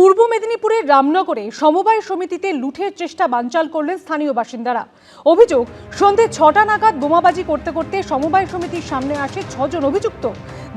পূর্ব মেদিনীপুরের রামনগরে সমবায় সমিতিতে লুঠের চেষ্টা বানচাল করলেন স্থানীয় বাসিন্দারা। অভিযোগ, সন্ধে ৬টা নাগাদ বোমাবাজি করতে করতে সমবায় সমিতির সামনে আসে ৬ জন অভিযুক্ত।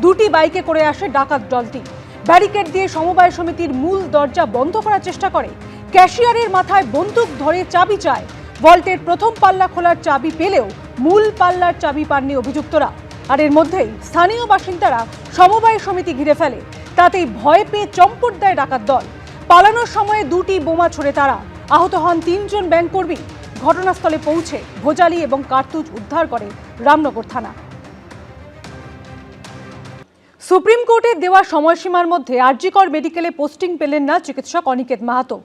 দুটি বাইকে করে আসে ডাকাত দলটি। ব্যারিকেড দিয়ে সমবায় সমিতির মূল দরজা বন্ধ করার চেষ্টা করে। ক্যাশিয়ারের মাথায় বন্দুক ধরে চাবি চায়। ভল্টের প্রথম পাল্লা খোলার চাবি পেলেও মূল পাল্লার চাবি পাননি অভিযুক্তরা। আর এর মধ্যেই স্থানীয় বাসিন্দারা সমবায় সমিতি ঘিরে ফেলে। তাতেই ভয় পেয়ে চম্পট দেয় ডাকাত দল। পালানোর সময়ে দুটি বোমা ছুড়ে তারা। আহত হন 3 জন ব্যাংক কর্মী। ঘটনাস্থলে পৌঁছে ভোজালি এবং কার্তুজ উদ্ধার করে রামনগর থানা। সুপ্রিম কোর্টের দেওয়া সময়সীমার মধ্যে আরজিকর মেডিকেলে পোস্টিং পেলেন না চিকিৎসক অনিকেত মাহাতো।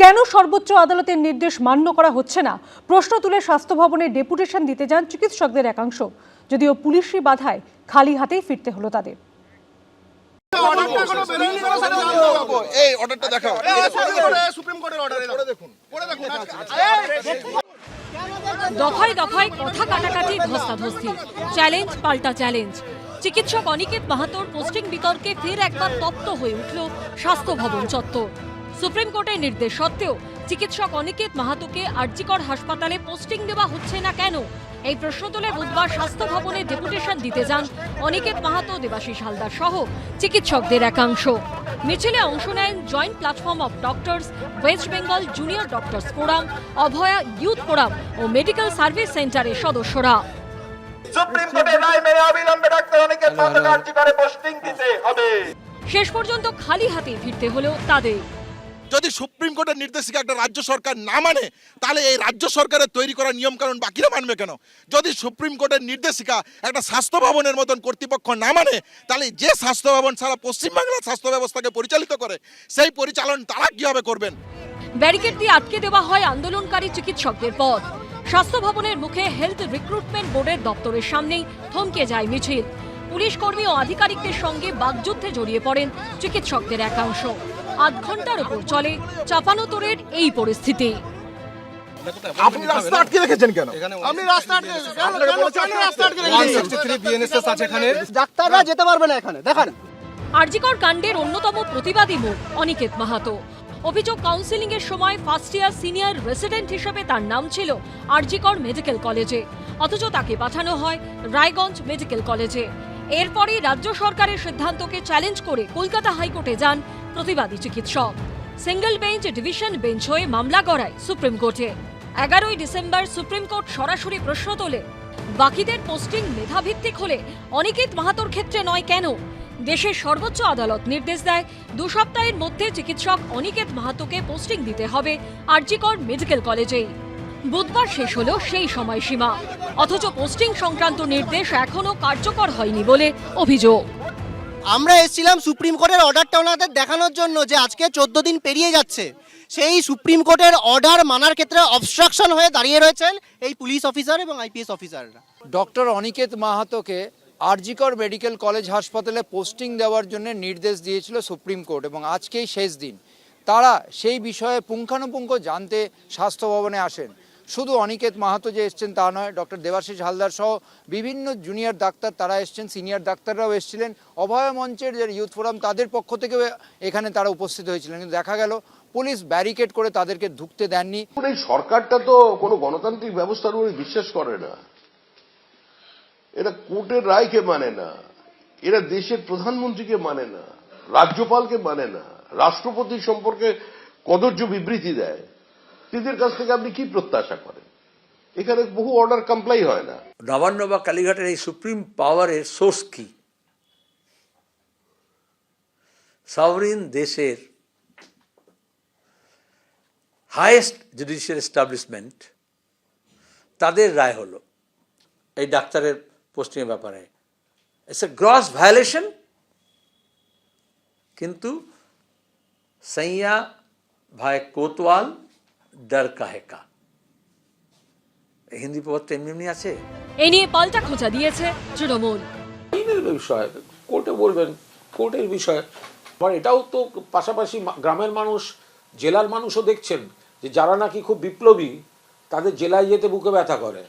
কেন সর্বোচ্চ আদালতের নির্দেশ মান্য করা হচ্ছে না, প্রশ্ন তুলে স্বাস্থ্য ভবনে ডেপুটেশন দিতে যান চিকিৎসকদের একাংশ। যদিও পুলিশি বাধায় খালি হাতেই ফিরতে হলো তাদের। দফায় দফায় কথা কাটাকাটি, ধস্তাধস্তি, চ্যালেঞ্জ পাল্টা চ্যালেঞ্জ। চিকিৎসক অনিকেত মাহাতোর পোস্টিং বিতর্কে ফের একবার তপ্ত হয়ে উঠল স্বাস্থ্য ভবন চত্বর। সুপ্রিম কোর্টের নির্দেশ সত্ত্বেও চিকিৎসক অনিকেত মাহাতোকে আরজিকর হাসপাতালে পোস্টিং দেওয়া হচ্ছে না কেন, এই প্রশ্ন তুলে বুধবার স্বাস্থ্য ভবনে ডেপুটেশন দিতে যান অনিকেত মাহাতো, দেবাশিস হালদার সহ চিকিৎসকদের একাংশ। মিছিলে অংশ নেন joint platform of doctors, West Bengal junior doctors forum, Abhaya youth forum ও মেডিকেল সার্ভিস সেন্টারের সদস্যরা। সুপ্রিম কোর্টের রায় মেনে অবিলম্বে ডাক্তার অনিকেত মাহাতোকে আরজিকরে পোস্টিং দিতে হবে। শেষ পর্যন্ত খালি হাতে ফিরতে হলো তাদের। যদি সুপ্রিম কোর্টের নির্দেশিকা একটা রাজ্য সরকার না মানে, তাহলে এই রাজ্য সরকারের তৈরি করা নিয়ম কানুন বাকিরা মানবে কেন? যদি সুপ্রিম কোর্টের নির্দেশিকা একটা স্বাস্থ্য ভবনের মতন কর্তৃপক্ষ না মানে, তাহলে যে স্বাস্থ্য ভবন সারা পশ্চিমবাংলার স্বাস্থ্য ব্যবস্থাকে পরিচালিত করে, সেই পরিচালন তারা কিভাবে করবেন? ব্যারিকেড দিয়ে আটকে দেওয়া হয় আন্দোলনকারী চিকিৎসকদের পথ। স্বাস্থ্য ভবনের মুখে হেলথ রিক্রুটমেন্ট বোর্ডের দপ্তরের সামনেই থমকে যায় মিছিল। পুলিশ কর্মী ও আধিকারিকদের সঙ্গে বাগযুদ্ধে জড়িয়ে পড়েন চিকিৎসকদের একাংশ। আধ ঘন্টার উপর চলে চাপানোতরের এই পরিস্থিতি। আপনি রাস্তা আটকে রেখেছেন কেন? আপনি রাস্তা আটকে রেখেছেন, ডাক্তাররা যেতে পারবে না এখানে। দেখেন, আরজিকর কাণ্ডের অন্যতম প্রতিবাদী মুখ অনিকেত মাহাতো। অভিযোগ, কাউন্সিলিং এর সময় ফার্স্ট ইয়ার সিনিয়র রেসিডেন্ট হিসেবে তার নাম ছিল আরজিকর মেডিকেল কলেজে, অথচ তাকে পাঠানো হয় রায়গঞ্জ মেডিকেল কলেজে। এরপরই রাজ্য সরকারের সিদ্ধান্তকে চ্যালেঞ্জ করে কলকাতা হাইকোর্টে যান প্রতিবাদী চিকিৎসক। সিঙ্গল বেঞ্চ ডিভিশন বেঞ্চ হয়ে মামলা গড়ায় সুপ্রিম কোর্টে। 11ই ডিসেম্বর সুপ্রিম কোর্ট সরাসরি প্রশ্ন তোলে, বাকিদের পোস্টিং মেধাভিত্তিক হলে অনিকেত মাহাতোর ক্ষেত্রে নয় কেন? দেশের সর্বোচ্চ আদালত নির্দেশ দেয় 2 সপ্তাহের মধ্যে চিকিৎসক অনিকেত মাহাতোকে পোস্টিং দিতে হবে আরজিকর মেডিকেল কলেজেই। বুধবার শেষ হলো সেই সময়সীমা, অথচ পোস্টিং সংক্রান্ত নির্দেশ এখনো কার্যকর হয়নি বলে অভিযোগ। আমরা এসেছিলাম সুপ্রিম কোর্টের অর্ডারটা ওনাদের দেখানোর জন্য যে আজকে 14 দিন পেরিয়ে যাচ্ছে। সেই সুপ্রিম কোর্টের অর্ডার মানার ক্ষেত্রে অবস্ট্রাকশন হয়ে দাঁড়িয়ে রয়েছেন এই পুলিশ অফিসার এবং আইপিএস অফিসাররা। ডক্টর অনিকেত মাহাতোকে আরজিকর মেডিকেল কলেজ হাসপাতালে পোস্টিং দেওয়ার জন্য নির্দেশ দিয়েছিল সুপ্রিম কোর্ট, এবং আজকেই শেষ দিন। তারা সেই বিষয়ে পুঙ্খানুপুঙ্খ জানতে স্বাস্থ্য ভবনে আসেন। শুধু অনিকেত মাহাতো যে এসছেন তা নয়, ডক্টর দেবাশিস হালদার সহ বিভিন্ন জুনিয়র ডাক্তার তারা এসছেন, সিনিয়র ডাক্তাররাও এসেছিলেন। অভয় মঞ্চের যে ইউথ ফোরাম তাদের পক্ষ থেকেও এখানে তারা উপস্থিত হয়েছিলেন, কিন্তু দেখা গেল পুলিশ ব্যারিকেড করে তাদেরকে ঢুকতে দেননি। এই সরকারটা তো কোনো গণতান্ত্রিক ব্যবস্থার উপরে বিশ্বাস করে না, এরা কোর্টের রায়কে মানে না, এরা দেশের প্রধানমন্ত্রীকে মানে না, রাজ্যপালকে মানে না, রাষ্ট্রপতির সম্পর্কে কদর্য বিবৃতি দেয়। এদের কাছ থেকে আপনি কি প্রত্যাশা করেন? এখানে বহু অর্ডার কমপ্লাই হয় না। নবান্ন বা কালীঘাটের এই সুপ্রিম পাওয়ারের সোর্স কি? সভরিন দেশের হাইয়েস্ট জুডিশিয়াল এস্টাবলিশমেন্ট, তাদের রায় হলো এই ডাক্তারের পোস্টিংয়ের ব্যাপারে। It's a gross violation. কিন্তু সৈয়া ভাই কোতওয়াল ডর কাহে কা, হিন্দি পদ তো এমনি আছে। এ নিয়ে পাল্টা খোঁচা দিয়েছে তৃণমূল। বিষয় কোর্টে বলবেন, কোর্টের বিষয়। আবার এটাও তো পাশাপাশি গ্রামের মানুষ, জেলার মানুষও দেখছেন যে যারা নাকি খুব বিপ্লবী তাদের জেলায় যেতে বুকে ব্যথা করে,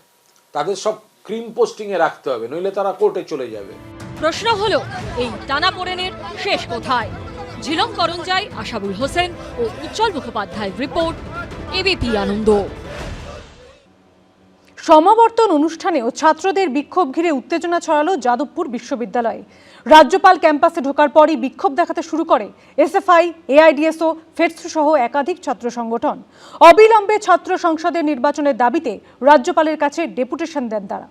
তাদের সব ক্রিম পোস্টিংয়ে রাখতে হবে, নইলে তারা কোর্টে চলে যাবে। প্রশ্ন হলো, এই টানাপোড়েনের শেষ কোথায়? ঝিলম করঞ্জাই, আশাবুল হোসেন ও উজ্জ্বল মুখোপাধ্যায়ের রিপোর্ট, এবিপি আনন্দ। সমাবর্তন অনুষ্ঠানেও ছাত্রদের বিক্ষোভ ঘিরে উত্তেজনা ছড়ালো যাদবপুর বিশ্ববিদ্যালয়ে। রাজ্যপাল ক্যাম্পাসে ঢোকার পরই বিক্ষোভ দেখাতে শুরু করে এসএফআই, এআইডিএসও, ফেডসু সহ একাধিক ছাত্র সংগঠন। অবিলম্বে ছাত্র সংসদের নির্বাচনের দাবিতে রাজ্যপালের কাছে ডেপুটেশন দেন তারা।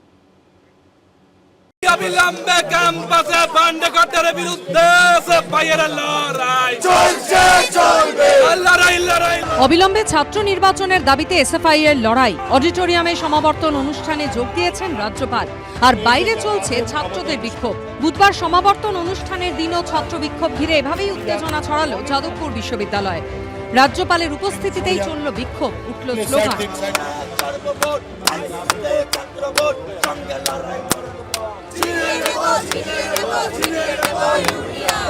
অবিলম্বে ক্যাম্পাসে বন্ধকর্তার বিরুদ্ধে এসএফআইয়ের লড়াই চলছে, চলবে। অবিলম্বে ছাত্র নির্বাচনের দাবিতে এসএফআই এর লড়াই। অডিটোরিয়ামে সমাবর্তন অনুষ্ঠানে যোগ দিয়েছেন রাজ্যপাল, আর বাইরে চলছে ছাত্রদের বিক্ষোভ। বুধবার সমাবর্তন অনুষ্ঠানের দিনও ছাত্র বিক্ষোভ ঘিরে এভাবেই উত্তেজনা ছড়ালো যাদবপুর বিশ্ববিদ্যালয়ে। রাজ্যপালের উপস্থিতিতেই চলল বিক্ষোভ, উঠল স্লোগান।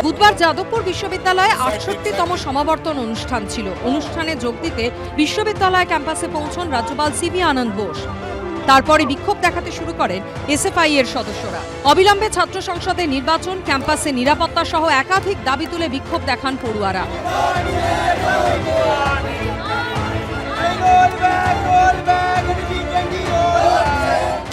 বুধবার যাদবপুর বিশ্ববিদ্যালয়ে 68তম সমাবর্তন অনুষ্ঠান ছিল। অনুষ্ঠানে যোগ দিতে বিশ্ববিদ্যালয় ক্যাম্পাসে পৌঁছন রাজ্যপাল সিভি আনন্দ বোস। তারপরে বিক্ষোভ দেখাতে শুরু করেন এসএফআই এর সদস্যরা। অবিলম্বে ছাত্র সংসদের নির্বাচন, ক্যাম্পাসে নিরাপত্তা সহ একাধিক দাবি তুলে বিক্ষোভ দেখান পড়ুয়ারা।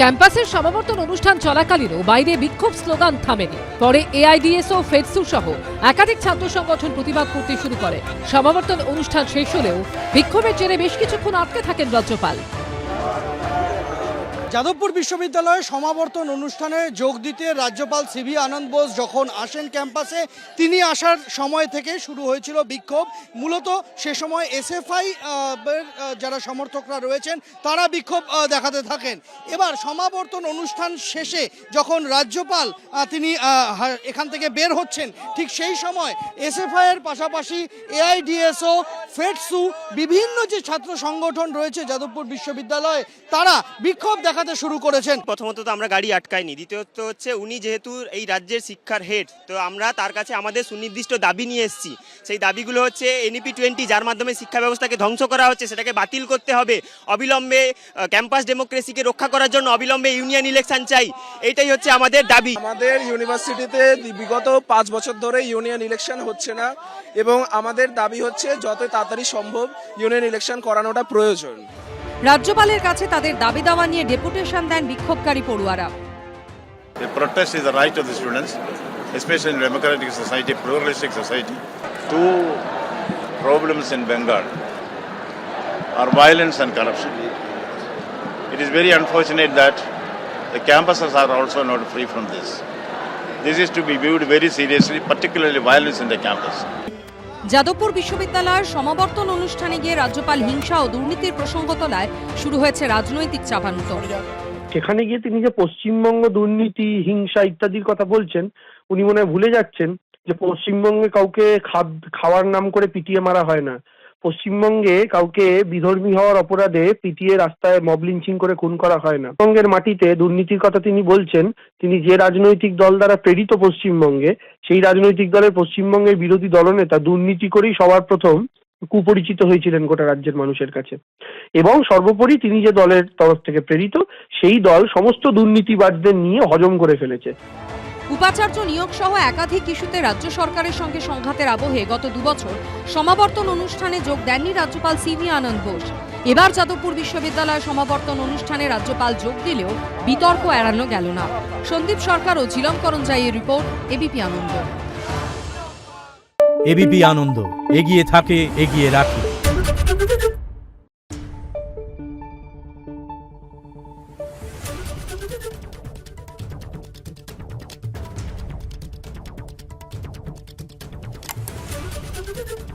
ক্যাম্পাসের সমাবর্তন অনুষ্ঠান চলাকালীনও বাইরে বিক্ষোভ স্লোগান থামেনি। পরে এআইডিএসও, ফেডসু সহ একাধিক ছাত্র সংগঠন প্রতিবাদ করতে শুরু করে। সমাবর্তন অনুষ্ঠান শেষ হলেও বিক্ষোভের জেরে বেশ কিছুক্ষণ আটকে থাকেন রাজ্যপাল। যাদবপুর বিশ্ববিদ্যালয়ে সমাবর্তন অনুষ্ঠানে যোগ দিতে রাজ্যপাল সিভি আনন্দ বোস যখন আসেন ক্যাম্পাসে, তিনি আসার সময় থেকে শুরু হয়েছিল বিক্ষোভ। মূলত সে সময় এসএফআই যারা সমর্থকরা রয়েছেন তারা বিক্ষোভ দেখাতে থাকেন। এবার সমাবর্তন অনুষ্ঠান শেষে যখন রাজ্যপাল তিনি এখান থেকে বের হচ্ছেন, ঠিক সেই সময় এসএফআই এর পাশাপাশি এআইডিএসও, ফেডসু, বিভিন্ন যে ছাত্র সংগঠন রয়েছে যাদবপুর বিশ্ববিদ্যালয়ে, তারা বিক্ষোভ দেখাতে শুরু করেছেন। প্রথমত তো আমরা গাড়ি আটকাইনি, দ্বিতীয়ত হচ্ছে উনি যেহেতু এই রাজ্যের শিক্ষার হেড, তো আমরা তার কাছে আমাদের সুনির্দিষ্ট দাবি নিয়ে এসেছি। সেই দাবিগুলো হচ্ছে এনইপি 20, যার মাধ্যমে শিক্ষা ব্যবস্থাকে ধ্বংস করা হচ্ছে, সেটাকে বাতিল করতে হবে। অবিলম্বে ক্যাম্পাস ডেমোক্রেসিকে রক্ষা করার জন্য অবিলম্বে ইউনিয়ন ইলেকশন চাই, এইটাই হচ্ছে আমাদের দাবি। আমাদের ইউনিভার্সিটিতে বিগত 5 বছর ধরে ইউনিয়ন ইলেকশন হচ্ছে না, এবং আমাদের দাবি হচ্ছে যত তাড়াতাড়ি সম্ভব ইউনিয়ন ইলেকশন করানোটা প্রয়োজন। রাজ্যপালের কাছে তাদের দাবি দাওয়া নিয়ে ডেপুটেশন দেন বিক্ষোভকারী পড়ুয়ারা। The protest is the right of the students, especially in democratic society, pluralistic society. Two problems in Bengal are violence and corruption. It is very unfortunate that the campuses are also not free from this. This is to be viewed very seriously, particularly violence in the campus. Jadavpur বিশ্ববিদ্যালয়ের সমাবর্তন অনুষ্ঠানে গিয়ে রাজ্যপাল হিংসা ও দুর্নীতির প্রসঙ্গ তোলায় শুরু হয়েছে রাজনৈতিক চাপানুতর। সেখানে গিয়ে তিনি যে পশ্চিমবঙ্গ দুর্নীতি, হিংসা ইত্যাদির কথা বলছেন, উনি মনে হয় ভুলে যাচ্ছেন যে পশ্চিমবঙ্গে কাউকে খাওয়ার নাম করে পিটিয়ে মারা হয় না। পশ্চিমবঙ্গে কাউকে বিধর্মী হওয়ার অপরাধে পিটিয়ে রাস্তায় মব লিঞ্চিং করে খুন করা হয় না। পশ্চিমবঙ্গের মাটিতে দুর্নীতির কথা তিনি বলছেন, তিনি যে রাজনৈতিক দল দ্বারা প্রেরিত পশ্চিমবঙ্গে, সেই রাজনৈতিক দলের পশ্চিমবঙ্গের বিরোধী দলনেতা দুর্নীতি করেই সবার প্রথম কুপরিচিত হয়েছিলেন গোটা রাজ্যের মানুষের কাছে। এবং সর্বোপরি তিনি যে দলের তরফ থেকে প্রেরিত, সেই দল সমস্ত দুর্নীতিবাজদের নিয়ে হজম করে ফেলেছে। উপাচার্য নিয়োগ সহ একাধিক ইস্যুতে রাজ্য সরকারের সঙ্গে সংঘাতের আবহে গত 2 বছর সমাবর্তন অনুষ্ঠানে যোগ দেননি রাজ্যপাল সিভি আনন্দ বোস। এবার যাদবপুর বিশ্ববিদ্যালয় সমাবর্তন অনুষ্ঠানে রাজ্যপাল যোগ দিলেও বিতর্ক এড়ানো গেল না। সন্দীপ সরকার ও ঝিলম করঞ্জাইয়ের রিপোর্ট, এবিপি আনন্দ। এবিপি আনন্দ, এগিয়ে থাকে, এগিয়ে রাখে। Thank you.